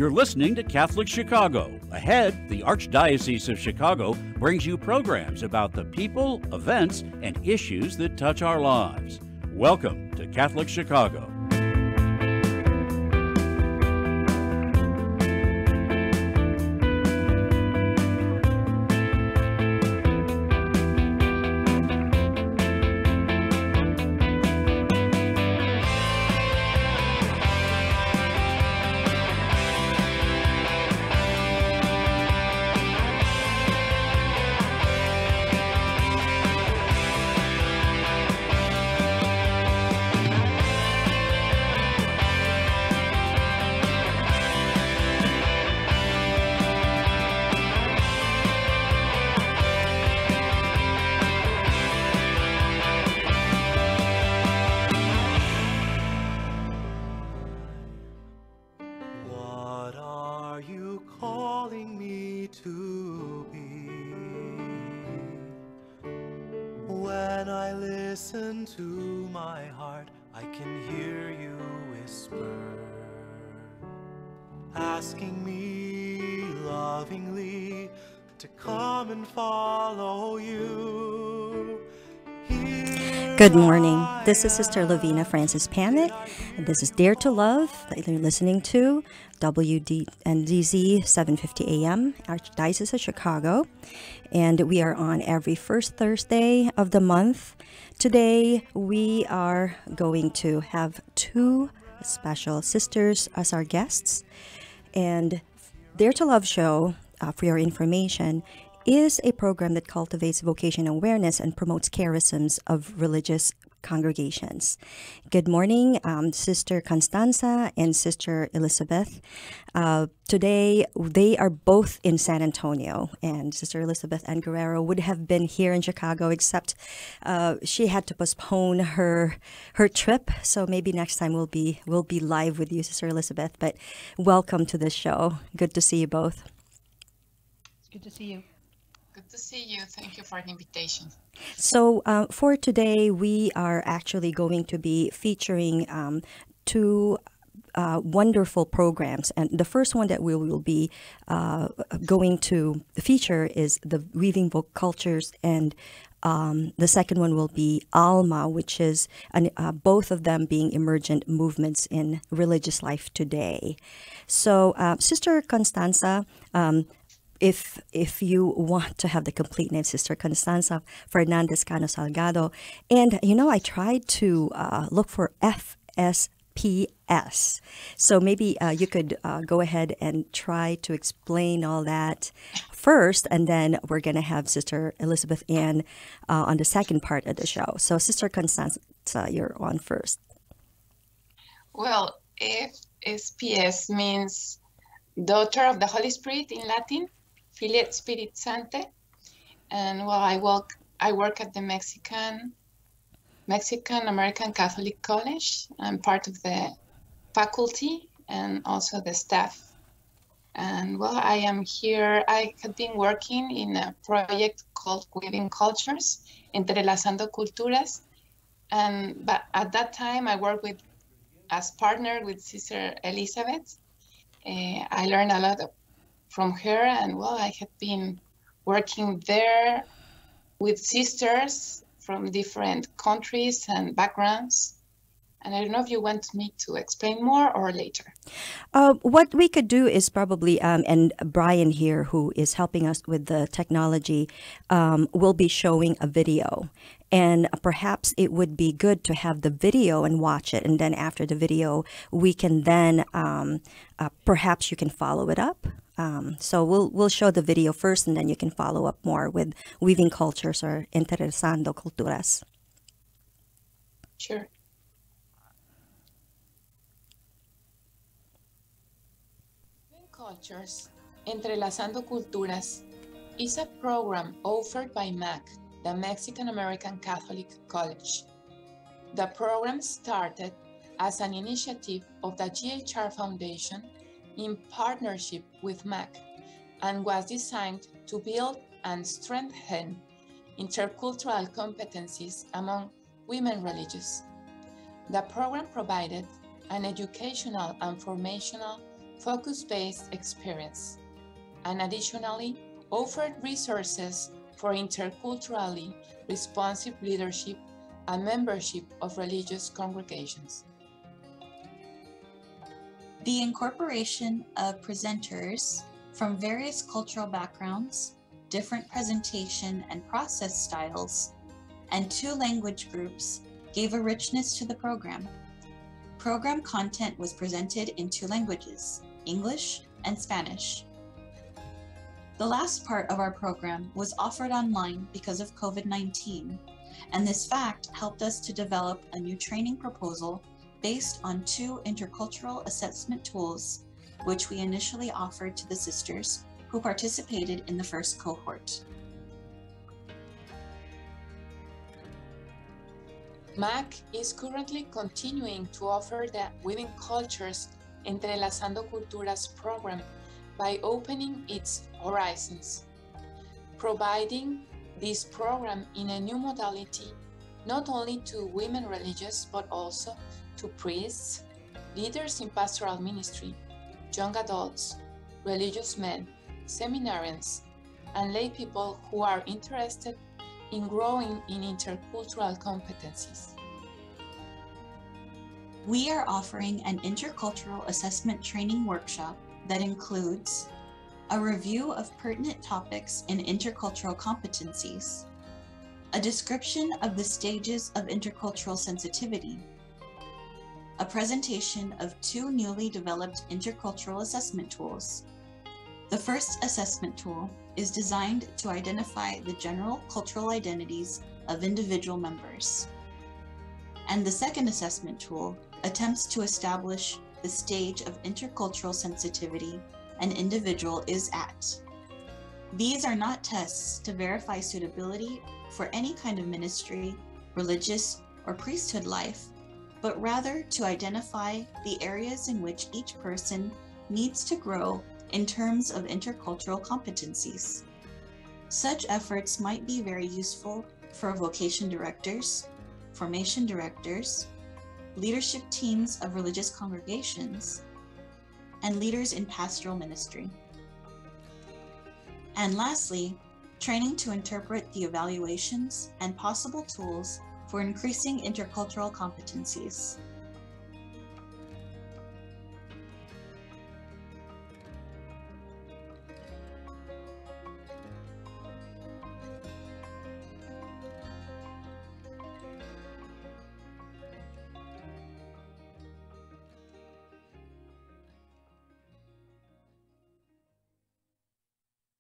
You're listening to Catholic Chicago. Ahead, the Archdiocese of Chicago brings you programs about the people, events, and issues that touch our lives. Welcome to Catholic Chicago. Asking me lovingly to come and follow you. Good morning. This is Sister Lavina Francis Panic, and this is Dare to Love that you're listening to, WDNDZ 750 AM, Archdiocese of Chicago, and we are on every first Thursday of the month. Today we are going to have two special sisters as our guests. And Dare to Love show, for your information, is a program that cultivates vocation awareness and promotes charisms of religious congregations. Good morning, Sister Constanza and Sister Elizabeth. Today, they are both in San Antonio, and Sister Elizabeth Ann Guerrero would have been here in Chicago, except she had to postpone her trip. So maybe next time we'll be live with you, Sister Elizabeth. But welcome to the show. Good to see you both. Good to see you. Good to see you. Thank you for the invitation. So for today, we are actually going to be featuring two wonderful programs. And the first one that we will be going to feature is the Weaving Folk Cultures, and the second one will be AHLMA, which is both of them being emergent movements in religious life today. So Sister Constanza, if you want to have the complete name, Sister Constanza Fernandez Cano Salgado. And, I tried to look for FSPS. So maybe you could go ahead and try to explain all that first, and then we're going to have Sister Elizabeth Ann on the second part of the show. So, Sister Constanza, you're on first. Well, FSPS means Daughter of the Holy Spirit in Latin. Filia Spiritus Sancti, and I work at the Mexican American Catholic College. I'm part of the faculty and also the staff. And I am here. I have been working in a project called Weaving Cultures, Entrelazando Culturas, but at that time I worked as partner with Sister Elizabeth. I learned a lot from her, and I have been working there with sisters from different countries and backgrounds. And I don't know if you want me to explain more or later. What we could do is probably, and Brian here, who is helping us with the technology, will be showing a video. And perhaps it would be good to have the video and watch it. And then after the video, we can then, perhaps you can follow it up. So we'll show the video first, and then you can follow up more with Weaving Cultures or Entrelazando Culturas. Sure. Weaving Cultures, Entrelazando Culturas, is a program offered by MAC, the Mexican American Catholic College. The program started as an initiative of the GHR Foundation in partnership with MAC, and was designed to build and strengthen intercultural competencies among women religious. The program provided an educational and formational focus-based experience, and additionally offered resources for interculturally responsive leadership and membership of religious congregations. The incorporation of presenters from various cultural backgrounds, different presentation and process styles, and 2 language groups gave a richness to the program. Program content was presented in 2 languages, English and Spanish. The last part of our program was offered online because of COVID-19, and this fact helped us to develop a new training proposal based on 2 intercultural assessment tools, which we initially offered to the sisters who participated in the first cohort. MAC is currently continuing to offer the Weaving Cultures Entrelazando Culturas program by opening its horizons, providing this program in a new modality not only to women religious but also to priests, leaders in pastoral ministry, young adults, religious men, seminarians, and lay people who are interested in growing in intercultural competencies. We are offering an intercultural assessment training workshop that includes a review of pertinent topics in intercultural competencies, a description of the stages of intercultural sensitivity, a presentation of 2 newly developed intercultural assessment tools. The first assessment tool is designed to identify the general cultural identities of individual members, and the second assessment tool attempts to establish the stage of intercultural sensitivity an individual is at. These are not tests to verify suitability for any kind of ministry, religious, or priesthood life, but rather to identify the areas in which each person needs to grow in terms of intercultural competencies. Such efforts might be very useful for vocation directors, formation directors, leadership teams of religious congregations, and leaders in pastoral ministry. And lastly, training to interpret the evaluations and possible tools for increasing intercultural competencies.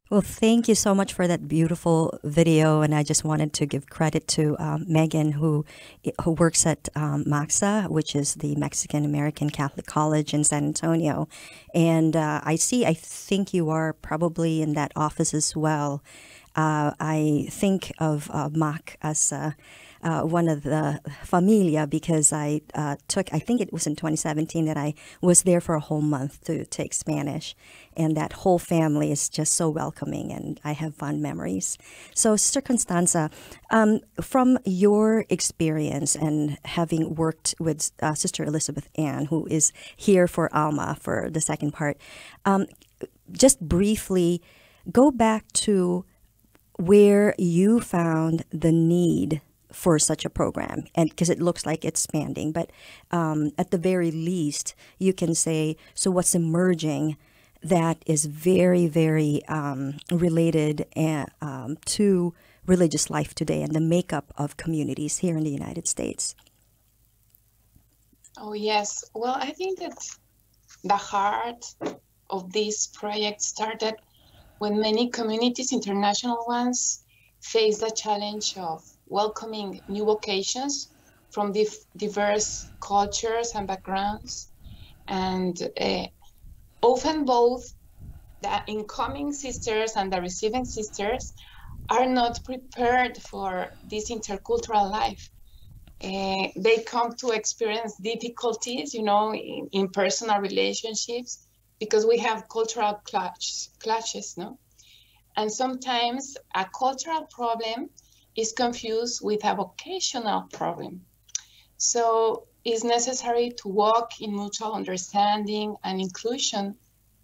Well, thank you so much for that beautiful video, and I just wanted to give credit to Megan, who works at MACSA, which is the Mexican American Catholic College in San Antonio, and I think you are probably in that office as well. I think of MAC as one of the familia because I think it was in 2017 that I was there for a whole month to take Spanish. And that whole family is just so welcoming, and I have fond memories. So, Sister Constanza, from your experience and having worked with Sister Elizabeth Ann, who is here for AHLMA for the second part, just briefly go back to where you found the need for such a program, and because it looks like it's expanding, but at the very least, you can say, so what's emerging that is very, very related to religious life today and the makeup of communities here in the United States? Oh, yes. Well, I think that the heart of this project started when many communities, international ones, face the challenge of welcoming new vocations from diverse cultures and backgrounds. And often both the incoming sisters and the receiving sisters are not prepared for this intercultural life. They come to experience difficulties, in personal relationships, because we have cultural clashes, no? And sometimes a cultural problem is confused with a vocational problem. So it's necessary to walk in mutual understanding and inclusion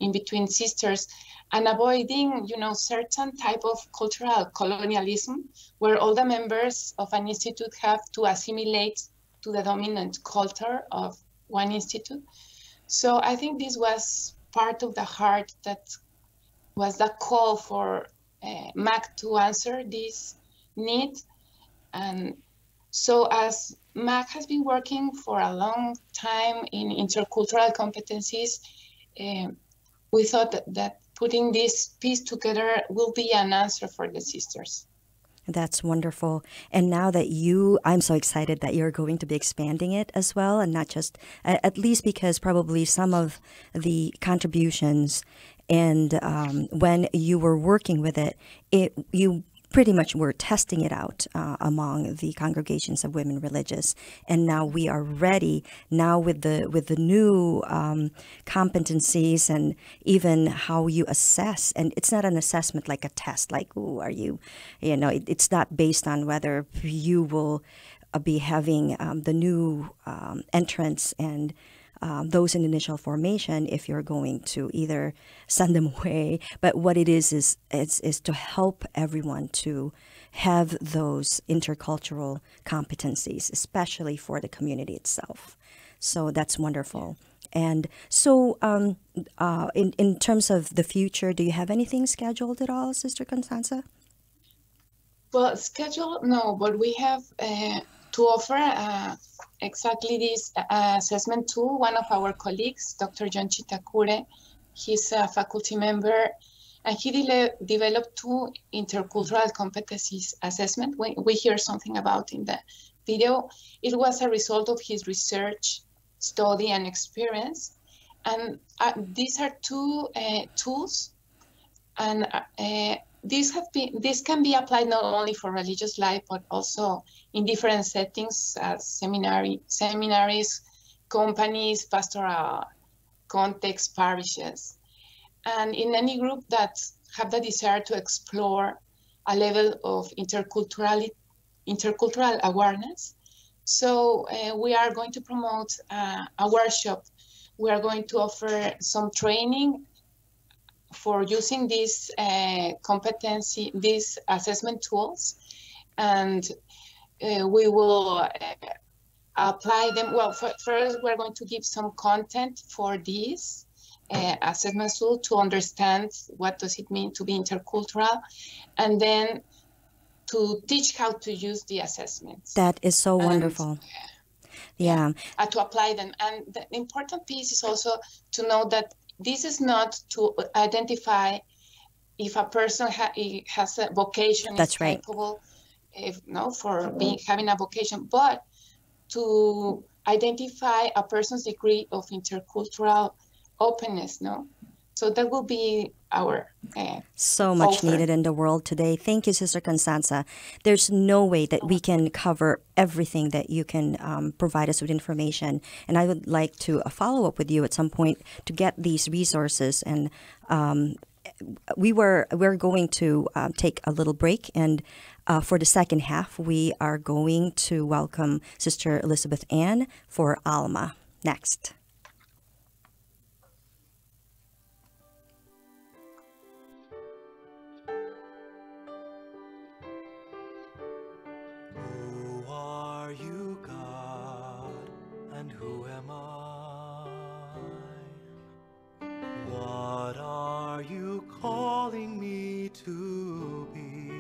in between sisters, and avoiding, certain type of cultural colonialism where all the members of an institute have to assimilate to the dominant culture of one institute. So I think this was part of the heart that was the call for MAC to answer this need. And so as MAC has been working for a long time in intercultural competencies, we thought that putting this piece together will be an answer for the sisters. That's wonderful. And now that I'm so excited that you're going to be expanding it as well, and not just, at least because probably some of the contributions and when you were working with it, you pretty much were testing it out among the congregations of women religious, and now we are ready now with the new competencies and even how you assess. And it's not an assessment like a test, like, ooh, are you, it's not based on whether you will be having the new entrants and those in initial formation, if you're going to either send them away. But what it is to help everyone to have those intercultural competencies, especially for the community itself. So that's wonderful. And so in terms of the future, do you have anything scheduled at all, Sister Constanza? Well, scheduled, no, but we have to offer exactly this assessment tool. One of our colleagues, Dr. John Chitakure, he's a faculty member, and he developed 2 intercultural competencies assessment. We hear something about in the video. It was a result of his research, study, and experience. And these are 2 tools, and this can be applied not only for religious life, but also in different settings, as seminaries, companies, pastoral contexts, parishes, and in any group that have the desire to explore a level of intercultural awareness. So we are going to promote a workshop. We are going to offer some training for using these these assessment tools, and we will apply them. Well, first we're going to give some content for this assessment tool to understand what does it mean to be intercultural, and then to teach how to use the assessments. That is so wonderful. Yeah. To apply them. And the important piece is also to know that this is not to identify if a person has a vocation. That's is right. Capable, for having a vocation, but to identify a person's degree of intercultural openness. So that will be our so much offer. needed in the world today. Thank you, Sister Constanza. There's no way that we can cover everything that you can provide us with information. And I would like to follow up with you at some point to get these resources. And we're going to take a little break. And for the second half, we are going to welcome Sister Elizabeth Ann for AHLMA next. Who am I? What are you calling me to be?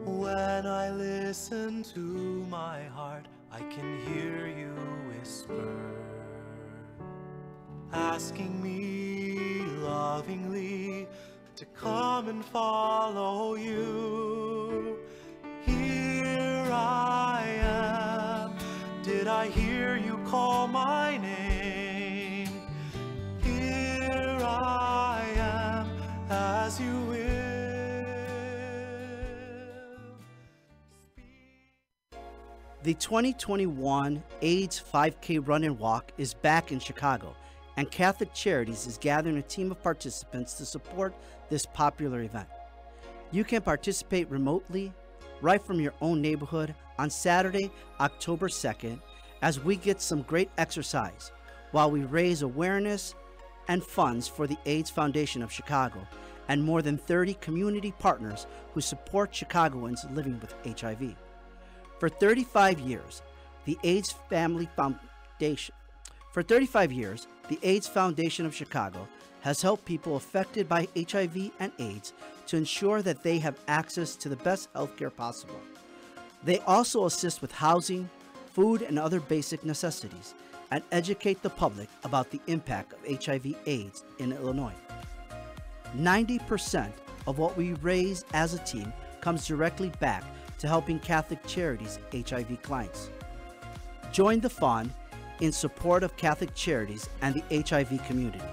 When I listen to my heart, I can hear you whisper, asking me lovingly to come and follow you. Here I am. Did I hear you call my name? Here I am, as you will. The 2021 AIDS 5K Run and Walk is back in Chicago, and Catholic Charities is gathering a team of participants to support this popular event. You can participate remotely, right from your own neighborhood, on Saturday, October 2nd, as we get some great exercise, while we raise awareness and funds for the AIDS Foundation of Chicago and more than 30 community partners who support Chicagoans living with HIV. For 35 years, the AIDS Foundation of Chicago has helped people affected by HIV and AIDS to ensure that they have access to the best health care possible. They also assist with housing, food, and other basic necessities, and educate the public about the impact of HIV/AIDS in Illinois. 90% of what we raise as a team comes directly back to helping Catholic Charities HIV clients. Join the fund in support of Catholic Charities and the HIV community.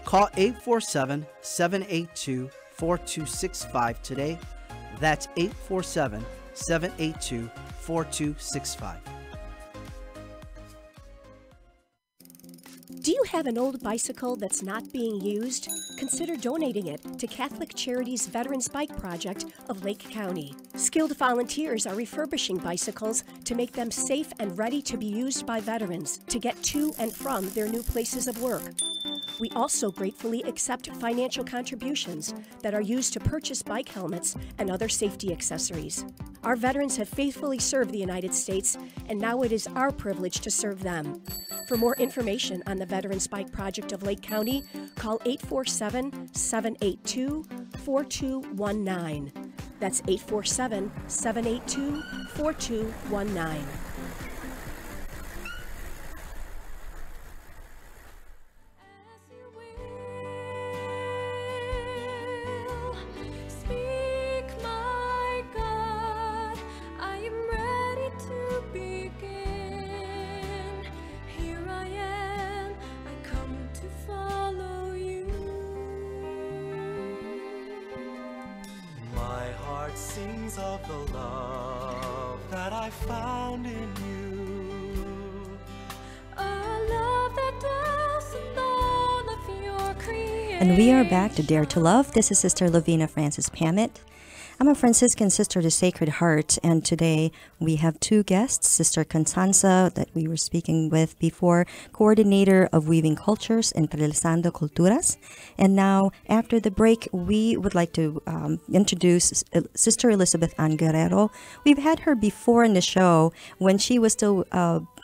Call 847-782-4265 today. That's 847-782-4265. Do you have an old bicycle that's not being used? Consider donating it to Catholic Charities Veterans Bike Project of Lake County. Skilled volunteers are refurbishing bicycles to make them safe and ready to be used by veterans to get to and from their new places of work. We also gratefully accept financial contributions that are used to purchase bike helmets and other safety accessories. Our veterans have faithfully served the United States, and now it is our privilege to serve them. For more information on the Veterans Bike Project of Lake County, call 847-782-4219. That's 847-782-4219. Sings of the love that I found in you, a love that dwells in all of your creation. And we are back to Dare to Love. This is Sister Lavina Francis Pamet. I'm a Franciscan sister to Sacred Heart, and today we have two guests, Sister Constanza, that we were speaking with before, coordinator of Weaving Cultures, Entrelazando Culturas. And now, after the break, we would like to introduce Sister Elizabeth Ann Guerrero. We've had her before in the show when she was still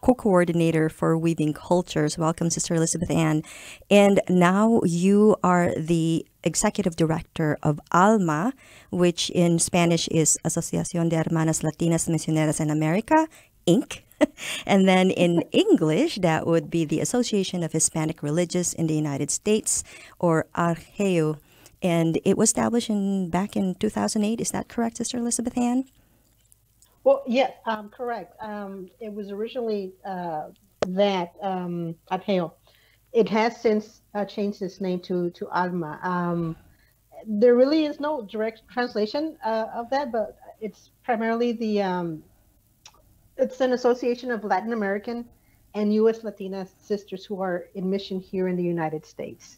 co-coordinator for Weaving Cultures. Welcome, Sister Elizabeth Ann. And now you are the executive director of AHLMA, which in Spanish is Asociación de Hermanas Latinas Misioneras en America, Inc. And then in English, that would be the Association of Hispanic Religious in the United States, or AHLMA. And it was established back in 2008. Is that correct, Sister Elizabeth Ann? Well, yes, correct. It was originally AHLMA. It has since changed its name to AHLMA. There really is no direct translation of that, but it's primarily it's an association of Latin American and U.S. Latina sisters who are in mission here in the United States.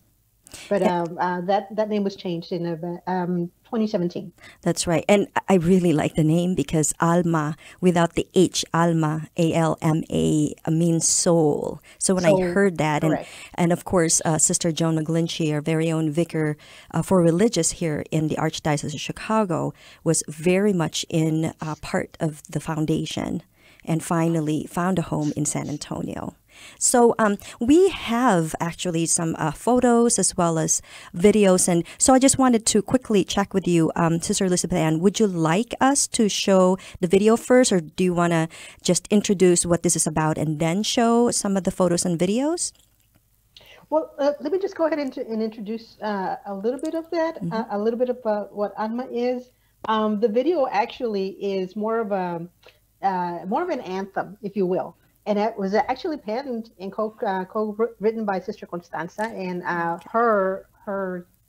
But that name was changed in 2017. That's right. And I really like the name because AHLMA, without the H, AHLMA, A-L-M-A, means soul. So when I heard that, and of course, Sister Joan McGlinchey, our very own vicar for religious here in the Archdiocese of Chicago, was very much in part of the foundation and finally found a home in San Antonio. So we have actually some photos as well as videos. And so I just wanted to quickly check with you, Sister Elizabeth Ann, would you like us to show the video first, or do you want to just introduce what this is about and then show some of the photos and videos? Well, let me just go ahead and introduce a little bit of that, a little bit about what AHLMA is. The video actually is more of an anthem, if you will. And it was actually penned and co-written by Sister Constanza and her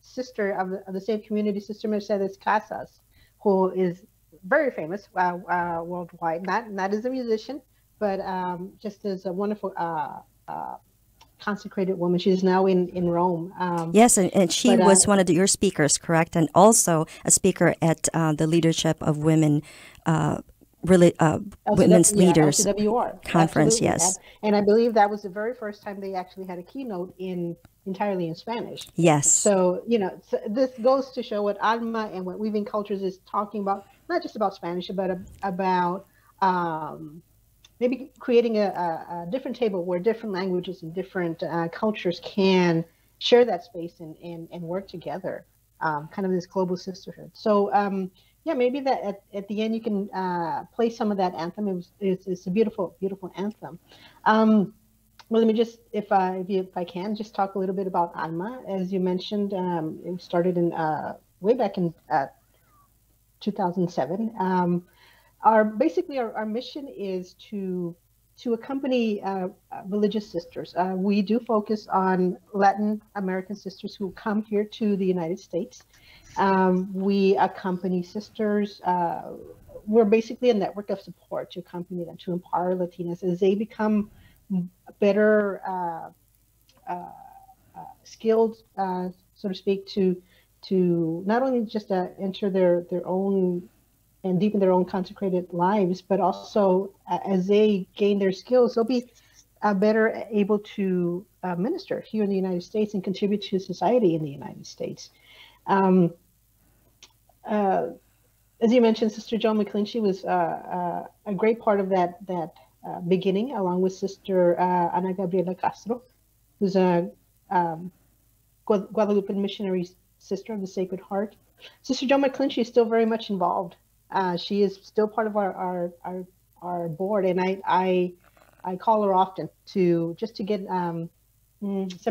sister of the same community, Sister Mercedes Casas, who is very famous worldwide, not as a musician, but just as a wonderful consecrated woman. She's now in Rome. Yes, and she was one of your speakers, correct? And also a speaker at the Leadership of Women women's leaders LCWR conference. Absolutely. Yes, and I believe that was the very first time they actually had a keynote entirely in Spanish. yes. So so this goes to show what AHLMA and what Weaving Cultures is talking about, not just about Spanish, but about maybe creating a different table where different languages and different cultures can share that space and work together, kind of this global sisterhood. So yeah, maybe that at the end you can play some of that anthem. It's a beautiful, beautiful anthem. Well, let me just, if I can, just talk a little bit about AHLMA. As you mentioned, it started in way back in 2007. Basically our mission is to accompany religious sisters. We do focus on Latin American sisters who come here to the United States. We accompany sisters. We're basically a network of support to accompany them, to empower Latinas as they become better skilled, so to speak, to not only just enter their own and deepen their own consecrated lives, but also as they gain their skills, they'll be better able to minister here in the United States and contribute to society in the United States. As you mentioned, Sister Joan McClinchy was a great part of that beginning, along with Sister Ana Gabriela Castro, who's a Guadalupe missionary sister of the Sacred Heart. Sister Joan McClinchy is still very much involved. She is still part of our board, and I call her often to get some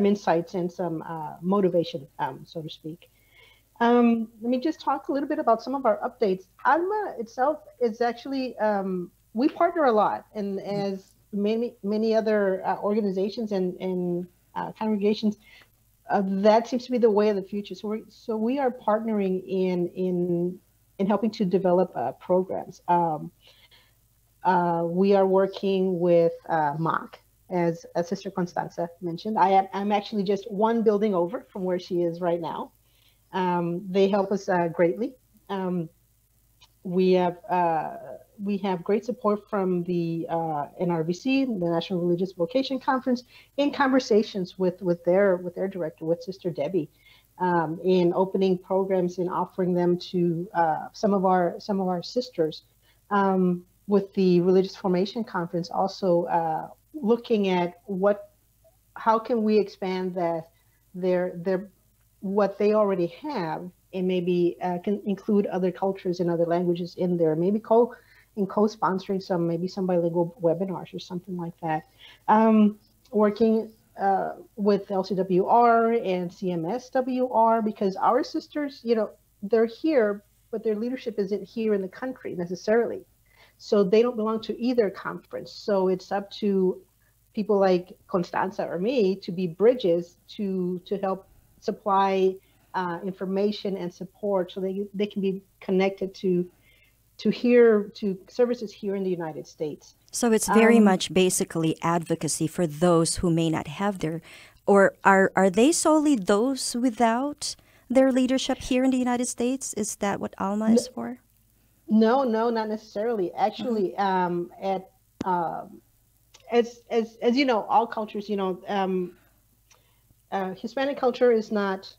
insights and some motivation, so to speak. Let me just talk a little bit about some of our updates. AHLMA itself is actually, we partner a lot, and as many other organizations and congregations, that seems to be the way of the future. So we are partnering in helping to develop programs. We are working with MAC, as Sister Constanza mentioned. I'm actually just one building over from where she is right now. They help us greatly. We have great support from the NRVC, the National Religious Vocation Conference, in conversations with their director, with Sister Debbie, in opening programs and offering them to some of our sisters. With the Religious Formation Conference, also looking at how can we expand what they already have, and maybe can include other cultures and other languages in there, maybe co-sponsoring some bilingual webinars or something like that. Working with LCWR and CMSWR, because our sisters, they're here, but their leadership isn't here in the country necessarily. So they don't belong to either conference. So it's up to people like Constanza or me to be bridges to help supply information and support, so they can be connected to services here in the United States. So it's very much basically advocacy for those who may not have or are they solely those without their leadership here in the United States? Is that what AHLMA is for? No, not necessarily. Actually, as you know, all cultures, Hispanic culture is not,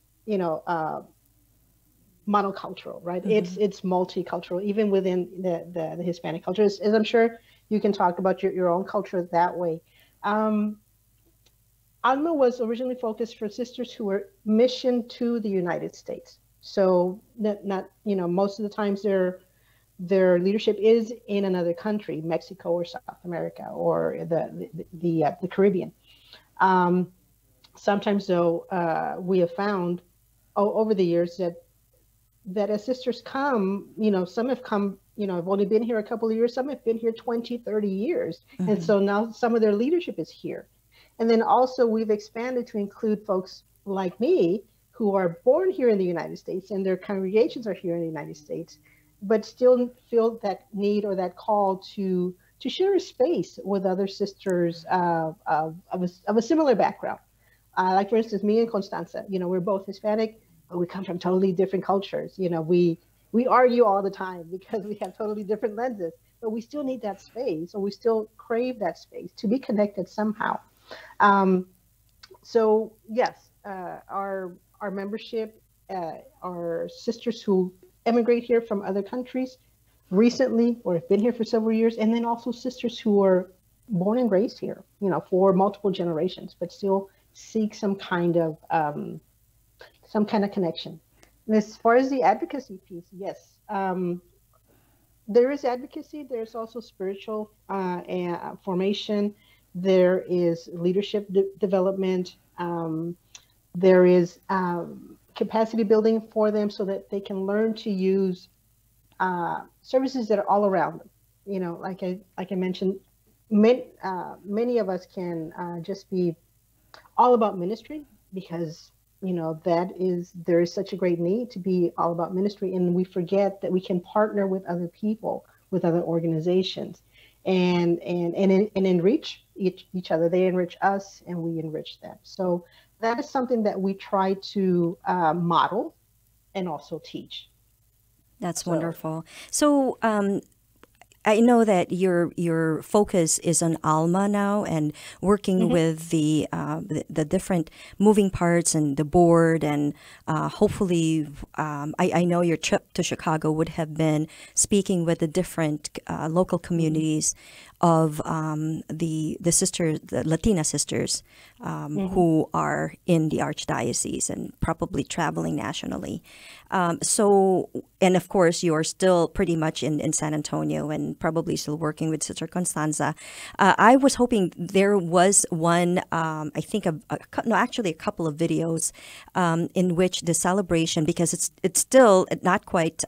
monocultural, right? Mm-hmm. It's multicultural, even within the Hispanic culture. As I'm sure you can talk about your own culture that way. AHLMA was originally focused for sisters who were missioned to the United States. So not most of the times their leadership is in another country, Mexico or South America or the Caribbean. Sometimes, though, we have found over the years that as sisters come, some have come, have only been here a couple of years, some have been here 20, 30 years. Mm-hmm. And so now some of their leadership is here. And then also we've expanded to include folks like me who are born here in the United States and their congregations are here in the United States, but still feel that need or that call to share a space with other sisters of a similar background. Like, for instance, me and Constanza, we're both Hispanic, but we come from totally different cultures. We argue all the time because we have totally different lenses, but we still need that space, or we still crave that space to be connected somehow. So yes, our membership, our sisters who emigrate here from other countries recently or have been here for several years, and then also sisters who are born and raised here, for multiple generations, but still seek some kind of connection. And as far as the advocacy piece, yes, there is advocacy. There's also spiritual formation. There is leadership development. There is capacity building for them so that they can learn to use services that are all around them. Like I mentioned, many of us can just be all about ministry because there is such a great need to be all about ministry, and we forget that we can partner with other people, with other organizations, and enrich each other. They enrich us, and we enrich them. So that is something that we try to model and also teach. That's wonderful. So I know that your focus is on AHLMA now and working with the different moving parts and the board, and hopefully I know your trip to Chicago would have been speaking with the different local communities of the sisters, the Latina sisters who are in the Archdiocese and probably traveling nationally. And of course, you're still pretty much in San Antonio and probably still working with Sister Constanza. I was hoping there was one, I think, actually a couple of videos in which the celebration, because it's still not quite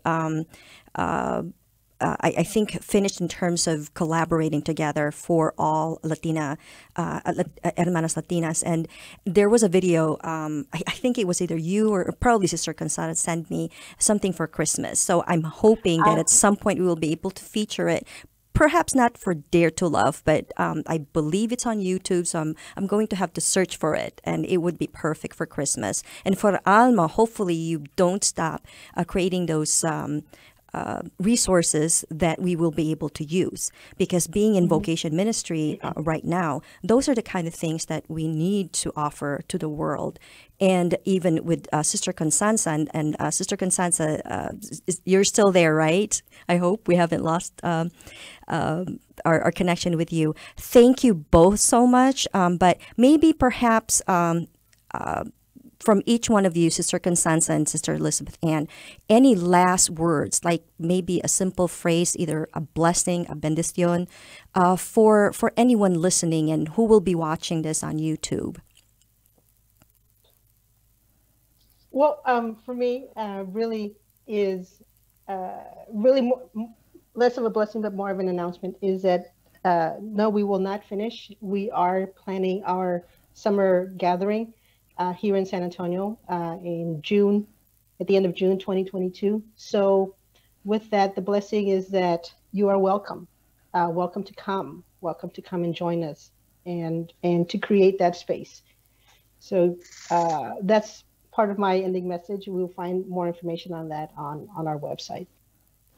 I think finished in terms of collaborating together for all Latina, Hermanas Latinas. And there was a video, I think it was either you or probably Sister Constanza sent me something for Christmas. So I'm hoping that at some point we will be able to feature it. Perhaps not for Dare to Love, but I believe it's on YouTube, so I'm going to have to search for it, and it would be perfect for Christmas. And for AHLMA, hopefully you don't stop creating those resources that we will be able to use, because being in vocation ministry right now, those are the kind of things that we need to offer to the world. And even with Sister Constanza, and Sister Constanza, you're still there, right? I hope we haven't lost our connection with you. Thank you both so much. But maybe perhaps from each one of you, Sister Constanza and Sister Elizabeth Ann, any last words, like maybe a simple phrase, either a blessing, a bendición, for anyone listening and who will be watching this on YouTube? Well, for me, really is really less of a blessing, but more of an announcement, is that no, we will not finish. We are planning our summer gathering here in San Antonio in June, at the end of June 2022. So with that, the blessing is that you are welcome. Welcome to come and join us and to create that space. So that's part of my ending message. We'll find more information on that on our website.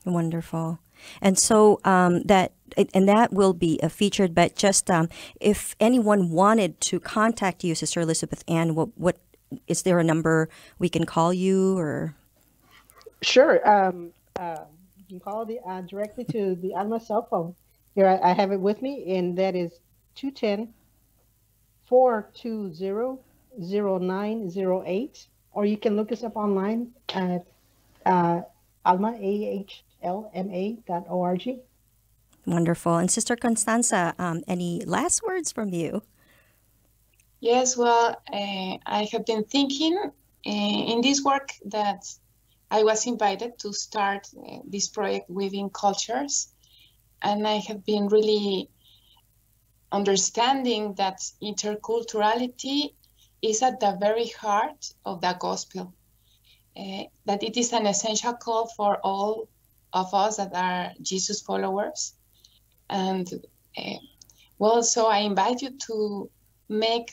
Wonderful. And so that will be featured, but just if anyone wanted to contact you, Sister Elizabeth Ann, what is there a number we can call you, or? Sure. You can call directly to the AHLMA cell phone. Here, I have it with me, and that is 210-420-0908, or you can look us up online at AHLMA, AHLMA.org. Wonderful. And Sister Constanza, any last words from you? Yes, well, I have been thinking in this work that I was invited to start this project within cultures, and I have been really understanding that interculturality is at the very heart of the gospel, that it is an essential call for all of us that are Jesus followers. And well, so I invite you to make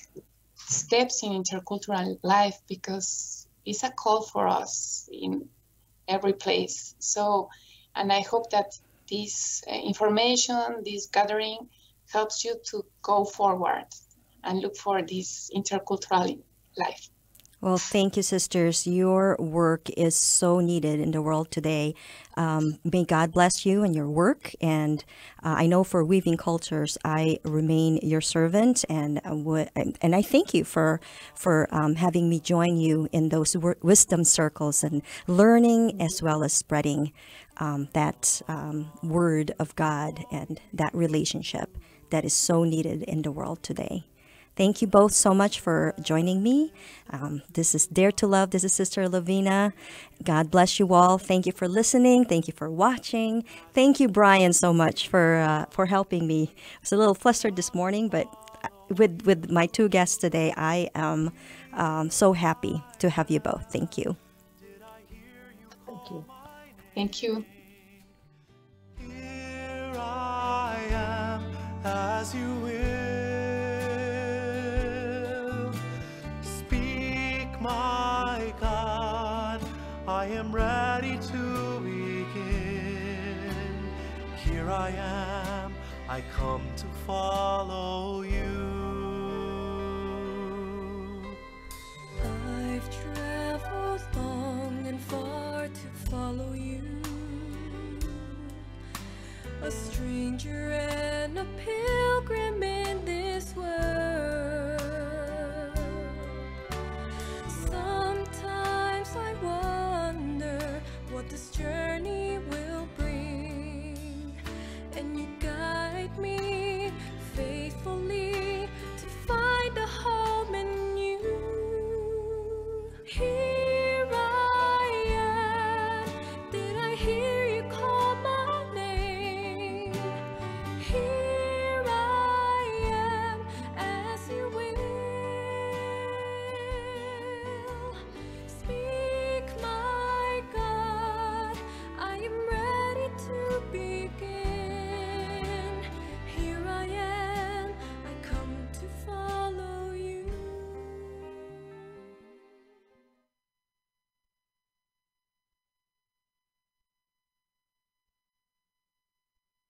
steps in intercultural life, because it's a call for us in every place. So, and I hope that this information, this gathering helps you to go forward and look for this intercultural life. Well, thank you, sisters. Your work is so needed in the world today. May God bless you and your work. And I know for Weaving Cultures, I remain your servant, and I thank you for having me join you in those wisdom circles and learning as well as spreading that word of God and that relationship that is so needed in the world today. Thank you both so much for joining me. This is Dare to Love. This is Sister Lavina. God bless you all. Thank you for listening. Thank you for watching. Thank you, Brian, so much for helping me. I was a little flustered this morning, but with my two guests today, I am so happy to have you both. Thank you. Thank you. Thank you. Here I am, as you will. My God, I am ready to begin. Here I am, I come to follow you. I've traveled long and far to follow you, a stranger